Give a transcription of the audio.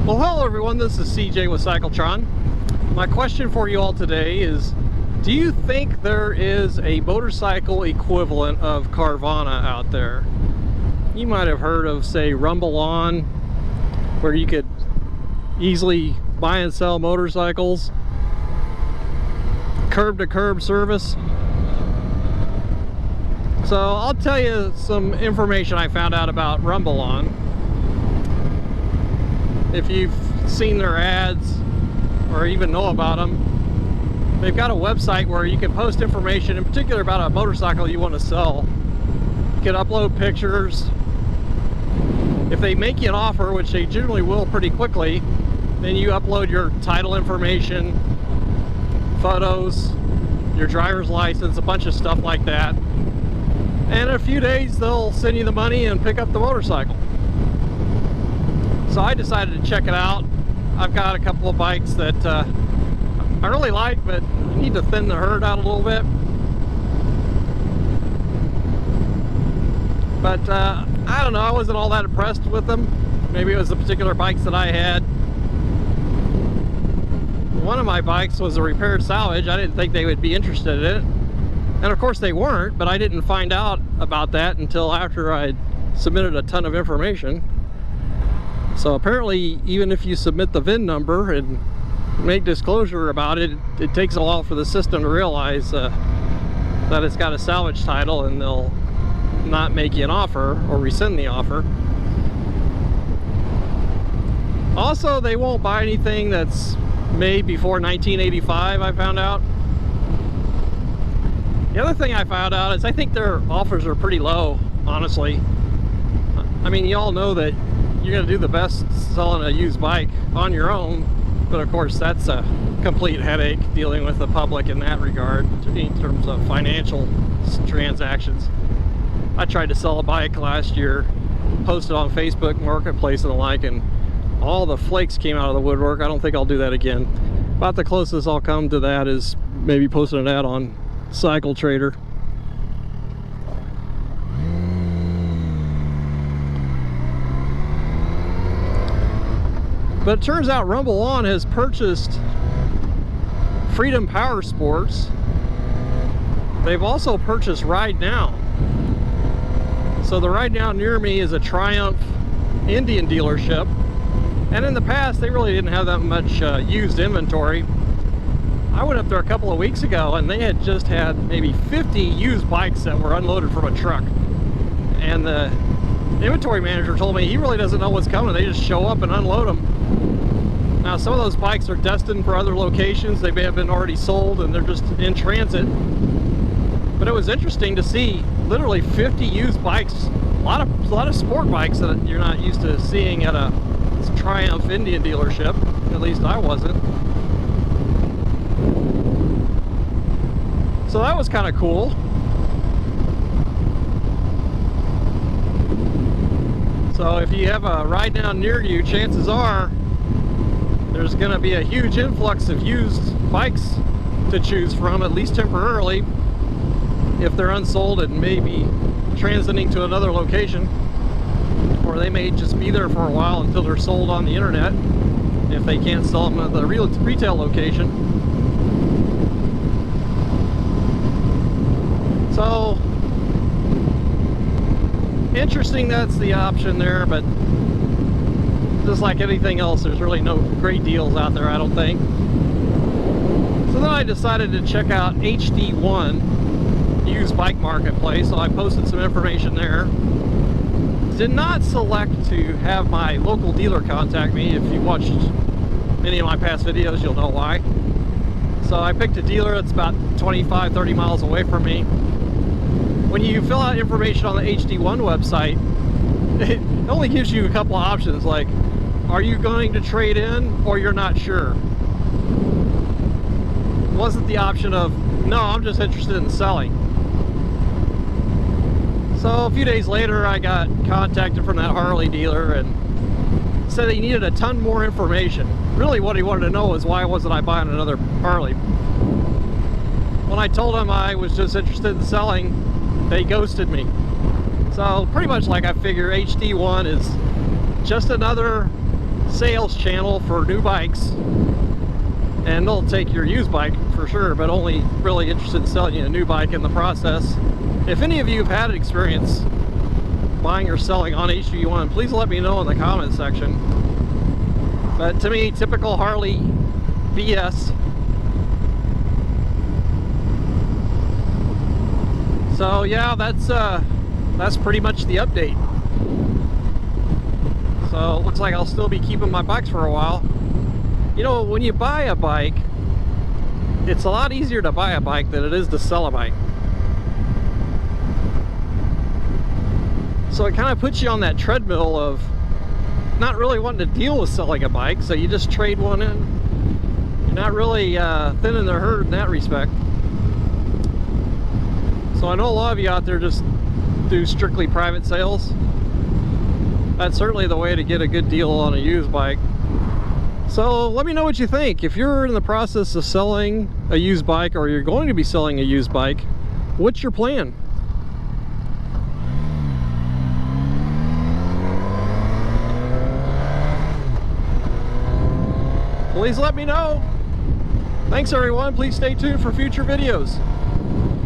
Well, hello everyone, this is CJ with Cycletron. My question for you all today is, do you think there is a motorcycle equivalent of Carvana out there? You might have heard of, say, RumbleOn, where you could easily buy and sell motorcycles, curb-to-curb service. So I'll tell you some information I found out about RumbleOn. If you've seen their ads or even know about them, they've got a website where you can post information, in particular about a motorcycle you want to sell. You can upload pictures. If they make you an offer, which they generally will pretty quickly, then you upload your title information, photos, your driver's license, a bunch of stuff like that. And in a few days they'll send you the money and pick up the motorcycle. So I decided to check it out. I've got a couple of bikes that I really like, but I need to thin the herd out a little bit. But I don't know, I wasn't all that impressed with them. Maybe it was the particular bikes that I had. One of my bikes was a repaired salvage. I didn't think they would be interested in it. And of course they weren't, but I didn't find out about that until after I'd submitted a ton of information. So apparently, even if you submit the VIN number and make disclosure about it, it takes a while for the system to realize that it's got a salvage title, and they'll not make you an offer or rescind the offer. Also, they won't buy anything that's made before 1985, I found out. The other thing I found out is I think their offers are pretty low, honestly. I mean, you all know that you're going to do the best selling a used bike on your own, but of course that's a complete headache dealing with the public in that regard in terms of financial transactions. I tried to sell a bike last year, posted on Facebook Marketplace and the like, and all the flakes came out of the woodwork. I don't think I'll do that again. About the closest I'll come to that is maybe posting an ad on Cycle Trader. But it turns out RumbleOn has purchased Freedom Power Sports. They've also purchased Ride Now. So the Ride Now near me is a Triumph Indian dealership. And in the past, they really didn't have that much used inventory. I went up there a couple of weeks ago and they had just had maybe 50 used bikes that were unloaded from a truck. And the inventory manager told me he really doesn't know what's coming. They just show up and unload them. Now, some of those bikes are destined for other locations. They may have been already sold and they're just in transit. But it was interesting to see literally 50 used bikes. A lot of sport bikes that you're not used to seeing at a Triumph Indian dealership. At least I wasn't. So that was kind of cool. So if you have a Ride Now near you, chances are there's going to be a huge influx of used bikes to choose from, at least temporarily, if they're unsold and maybe transiting to another location, or they may just be there for a while until they're sold on the internet if they can't sell them at the retail location. So interesting, that's the option there, but just like anything else, there's really no great deals out there, I don't think. So then I decided to check out HD1 used bike marketplace, so I posted some information there. Did not select to have my local dealer contact me. If you watched any of my past videos, you'll know why. So I picked a dealer that's about 25-30 miles away from me. When you fill out information on the HD1 website, it only gives you a couple of options, like, are you going to trade in or you're not sure? It wasn't the option of, no, I'm just interested in selling. So a few days later, I got contacted from that Harley dealer and said he needed a ton more information. Really what he wanted to know was why wasn't I buying another Harley? When I told him I was just interested in selling, they ghosted me. So pretty much like I figure, HD1 is just another sales channel for new bikes, and they'll take your used bike for sure, but only really interested in selling you a new bike in the process. If any of you have had experience buying or selling on HV1, please let me know in the comment section. But to me, typical Harley BS. So yeah, that's pretty much the update. So it looks like I'll still be keeping my bikes for a while. You know, when you buy a bike, it's a lot easier to buy a bike than it is to sell a bike. So it kind of puts you on that treadmill of not really wanting to deal with selling a bike, so you just trade one in. You're not really thinning the herd in that respect. So I know a lot of you out there just do strictly private sales. That's certainly the way to get a good deal on a used bike. So let me know what you think. If you're in the process of selling a used bike, or you're going to be selling a used bike, what's your plan? Please let me know. Thanks everyone. Please stay tuned for future videos.